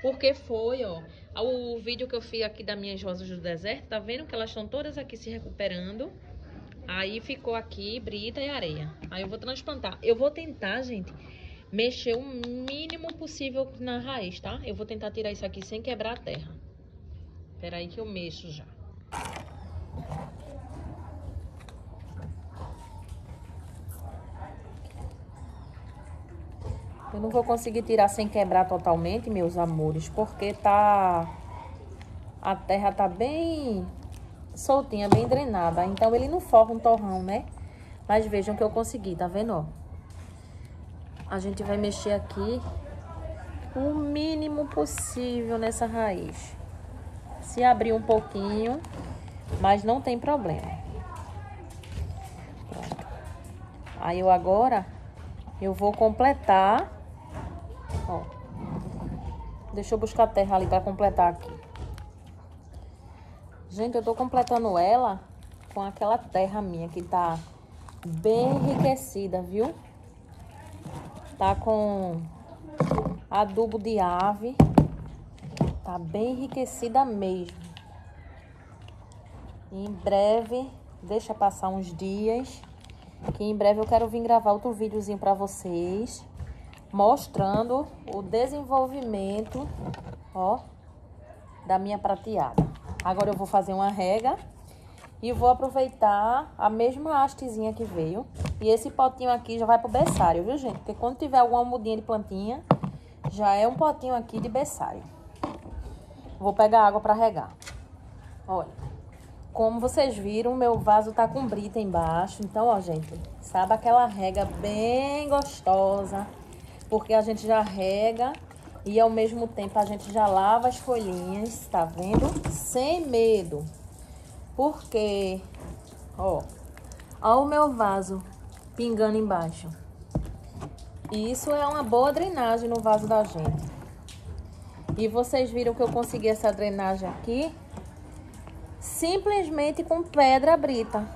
Porque foi, ó, o vídeo que eu fiz aqui das minhas rosas do deserto, tá vendo que elas estão todas aqui se recuperando? Aí ficou aqui brita e areia. Aí eu vou transplantar. Eu vou tentar, gente, mexer o mínimo possível na raiz, tá? Eu vou tentar tirar isso aqui sem quebrar a terra. Espera aí que eu mexo já. Eu não vou conseguir tirar sem quebrar totalmente, meus amores, porque a terra tá bem soltinha, bem drenada. Então ele não forra um torrão, né? Mas vejam que eu consegui, tá vendo, ó? A gente vai mexer aqui o mínimo possível nessa raiz. Se abrir um pouquinho, mas não tem problema. Pronto. Aí eu vou completar, ó. Deixa eu buscar a terra ali pra completar aqui. Gente, eu tô completando ela com aquela terra minha que tá bem enriquecida, viu? Tá com adubo de ave. Tá bem enriquecida mesmo. E em breve, deixa passar uns dias, que em breve eu quero vir gravar outro videozinho pra vocês, mostrando o desenvolvimento, ó, da minha prateada. Agora eu vou fazer uma rega e vou aproveitar a mesma hastezinha que veio. E esse potinho aqui já vai pro berçário, viu, gente? Porque quando tiver alguma mudinha de plantinha, já é um potinho aqui de berçário. Vou pegar água pra regar. Olha, como vocês viram, meu vaso tá com brita embaixo. Então, ó, gente, sabe aquela rega bem gostosa? Porque a gente já rega e ao mesmo tempo a gente já lava as folhinhas, tá vendo? Sem medo. Porque, ó o meu vaso pingando embaixo. E isso é uma boa drenagem no vaso da gente. E vocês viram que eu consegui essa drenagem aqui simplesmente com pedra brita.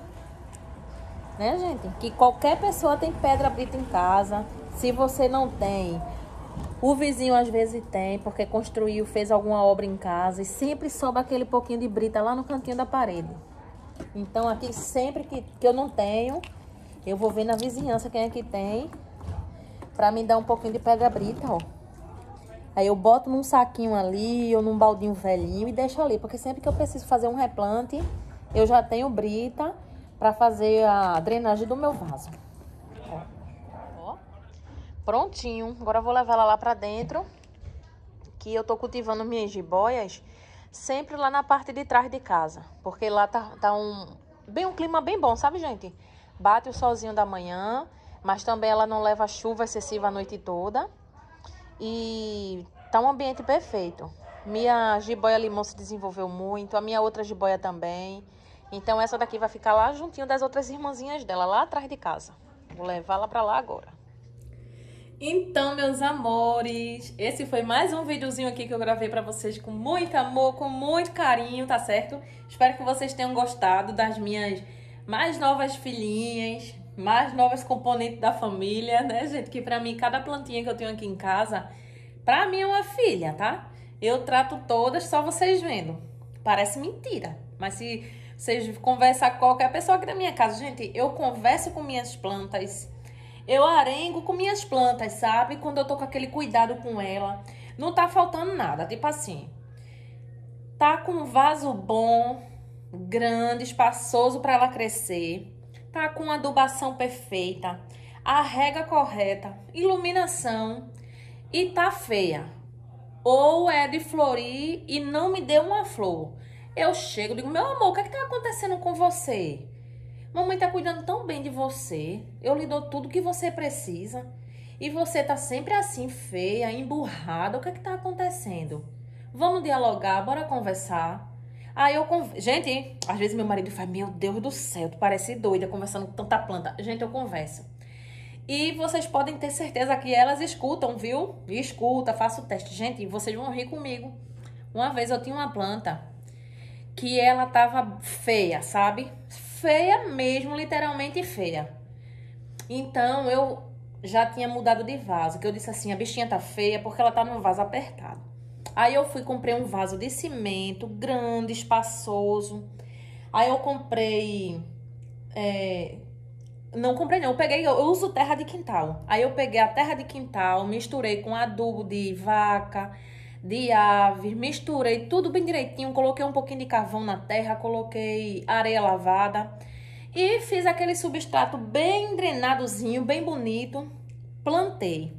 Né, gente? Que qualquer pessoa tem pedra brita em casa. Se você não tem, o vizinho às vezes tem, porque construiu, fez alguma obra em casa e sempre sobra aquele pouquinho de brita lá no cantinho da parede. Então aqui sempre que eu não tenho, eu vou ver na vizinhança quem é que tem, pra me dar um pouquinho de pedra brita, ó. Aí eu boto num saquinho ali ou num baldinho velhinho e deixo ali, porque sempre que eu preciso fazer um replante, eu já tenho brita pra fazer a drenagem do meu vaso. Ó. Prontinho. Agora eu vou levar ela lá pra dentro, que eu tô cultivando minhas jiboias sempre lá na parte de trás de casa, porque lá tá um clima bem bom, sabe, gente? Bate o solzinho da manhã, mas também ela não leva chuva excessiva a noite toda. E tá um ambiente perfeito. Minha jiboia limão se desenvolveu muito, a minha outra jiboia também. Então essa daqui vai ficar lá juntinho das outras irmãzinhas dela, lá atrás de casa. Vou levá-la pra lá agora. Então, meus amores, esse foi mais um videozinho aqui que eu gravei pra vocês com muito amor, com muito carinho, tá certo? Espero que vocês tenham gostado das minhas mais novas filhinhas, mais novas componentes da família, né, gente? Que pra mim, cada plantinha que eu tenho aqui em casa, pra mim é uma filha, tá? Eu trato todas, só vocês vendo. Parece mentira, mas se vocês conversar com qualquer pessoa aqui da minha casa, gente, eu converso com minhas plantas, eu arengo com minhas plantas, sabe? Quando eu tô com aquele cuidado com ela, não tá faltando nada, tipo assim, tá com um vaso bom, grande, espaçoso para ela crescer, tá com adubação perfeita, a rega correta, iluminação e tá feia. Ou é de florir e não me deu uma flor. Eu chego e digo, meu amor, o que tá acontecendo com você? Mamãe tá cuidando tão bem de você, eu lhe dou tudo que você precisa e você tá sempre assim, feia, emburrada, o que tá acontecendo? Vamos dialogar, bora conversar. Aí gente, às vezes meu marido fala, meu Deus do céu, tu parece doida conversando com tanta planta. Gente, eu converso. E vocês podem ter certeza que elas escutam, viu? Escuta, faço o teste. Gente, vocês vão rir comigo. Uma vez eu tinha uma planta que ela tava feia, sabe? Feia mesmo, literalmente feia. Então, eu já tinha mudado de vaso, que eu disse assim, a bichinha tá feia porque ela tá num vaso apertado. Aí eu fui, comprei um vaso de cimento, grande, espaçoso. Aí eu comprei... Não comprei não, eu uso terra de quintal. Aí eu peguei a terra de quintal, misturei com adubo de vaca, de aves, misturei tudo bem direitinho, coloquei um pouquinho de carvão na terra, coloquei areia lavada e fiz aquele substrato bem drenadozinho, bem bonito, plantei.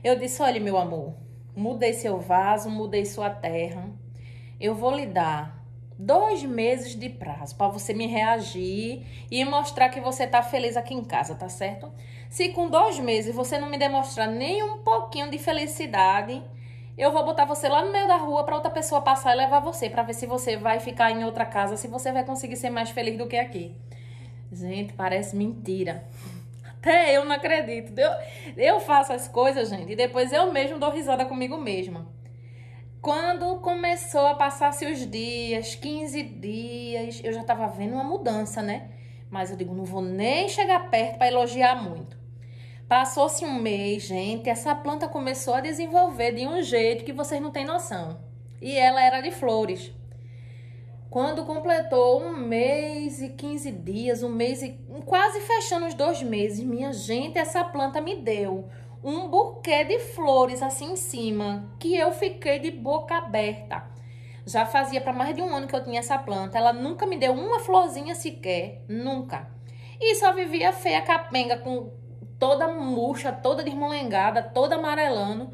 Eu disse, olha meu amor, mudei seu vaso, mudei sua terra, eu vou lhe dar 2 meses de prazo para você me reagir e mostrar que você tá feliz aqui em casa, tá certo? Se com 2 meses você não me demonstrar nem um pouquinho de felicidade, eu vou botar você lá no meio da rua para outra pessoa passar e levar você, para ver se você vai ficar em outra casa, se você vai conseguir ser mais feliz do que aqui. Gente, parece mentira. Até eu não acredito. Eu faço as coisas, gente, e depois eu mesmo dou risada comigo mesma. Quando começou a passar-se os dias, 15 dias, eu já tava vendo uma mudança, né? Mas eu digo, não vou nem chegar perto para elogiar muito. Passou-se um mês, gente, essa planta começou a desenvolver de um jeito que vocês não têm noção. E ela era de flores. Quando completou 1 mês e 15 dias, 1 mês e quase fechando os 2 meses, minha gente, essa planta me deu um buquê de flores assim em cima, que eu fiquei de boca aberta. Já fazia para mais de 1 ano que eu tinha essa planta, ela nunca me deu uma florzinha sequer, nunca. E só vivia feia, capenga, com toda murcha, toda desmolengada, toda amarelando.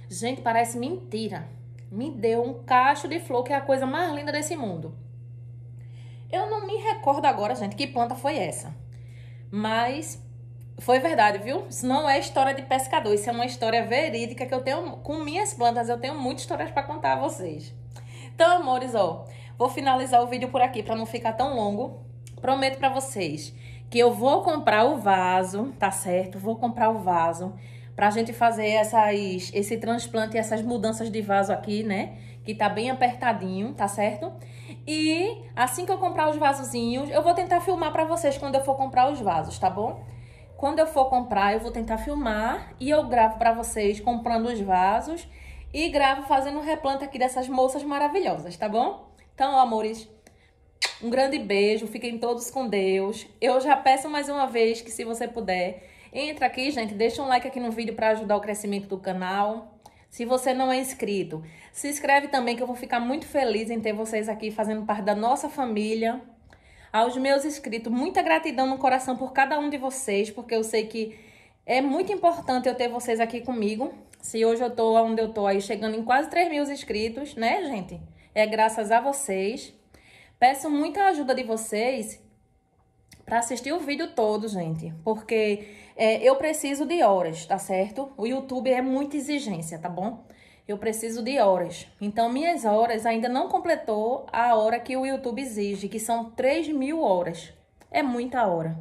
Gente, parece mentira. Me deu um cacho de flor, que é a coisa mais linda desse mundo. Eu não me recordo agora, gente, que planta foi essa. Mas foi verdade, viu? Isso não é história de pescador, isso é uma história verídica que eu tenho com minhas plantas. Eu tenho muitas histórias para contar a vocês. Então, amores, ó, vou finalizar o vídeo por aqui para não ficar tão longo. Prometo para vocês que eu vou comprar o vaso, tá certo? Vou comprar o vaso pra gente fazer esse transplante e essas mudanças de vaso aqui, né? Que tá bem apertadinho, tá certo? E assim que eu comprar os vasozinhos, eu vou tentar filmar pra vocês quando eu for comprar os vasos, tá bom? Quando eu for comprar, eu vou tentar filmar e eu gravo pra vocês comprando os vasos e gravo fazendo um replante aqui dessas moças maravilhosas, tá bom? Então, amores, um grande beijo, fiquem todos com Deus. Eu já peço mais uma vez que, se você puder, entra aqui, gente, deixa um like aqui no vídeo para ajudar o crescimento do canal. Se você não é inscrito, se inscreve também, que eu vou ficar muito feliz em ter vocês aqui fazendo parte da nossa família. Aos meus inscritos, muita gratidão no coração por cada um de vocês, porque eu sei que é muito importante eu ter vocês aqui comigo. Se hoje eu tô onde eu tô aí, chegando em quase 3.000 inscritos, né, gente? É graças a vocês. Peço muita ajuda de vocês para assistir o vídeo todo, gente, porque eu preciso de horas, tá certo? O YouTube é muita exigência, tá bom? Eu preciso de horas. Então, minhas horas ainda não completou a hora que o YouTube exige, que são 3.000 horas. É muita hora.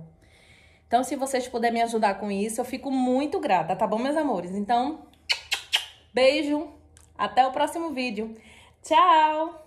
Então, se vocês puderem me ajudar com isso, eu fico muito grata, tá bom, meus amores? Então, beijo, até o próximo vídeo. Tchau!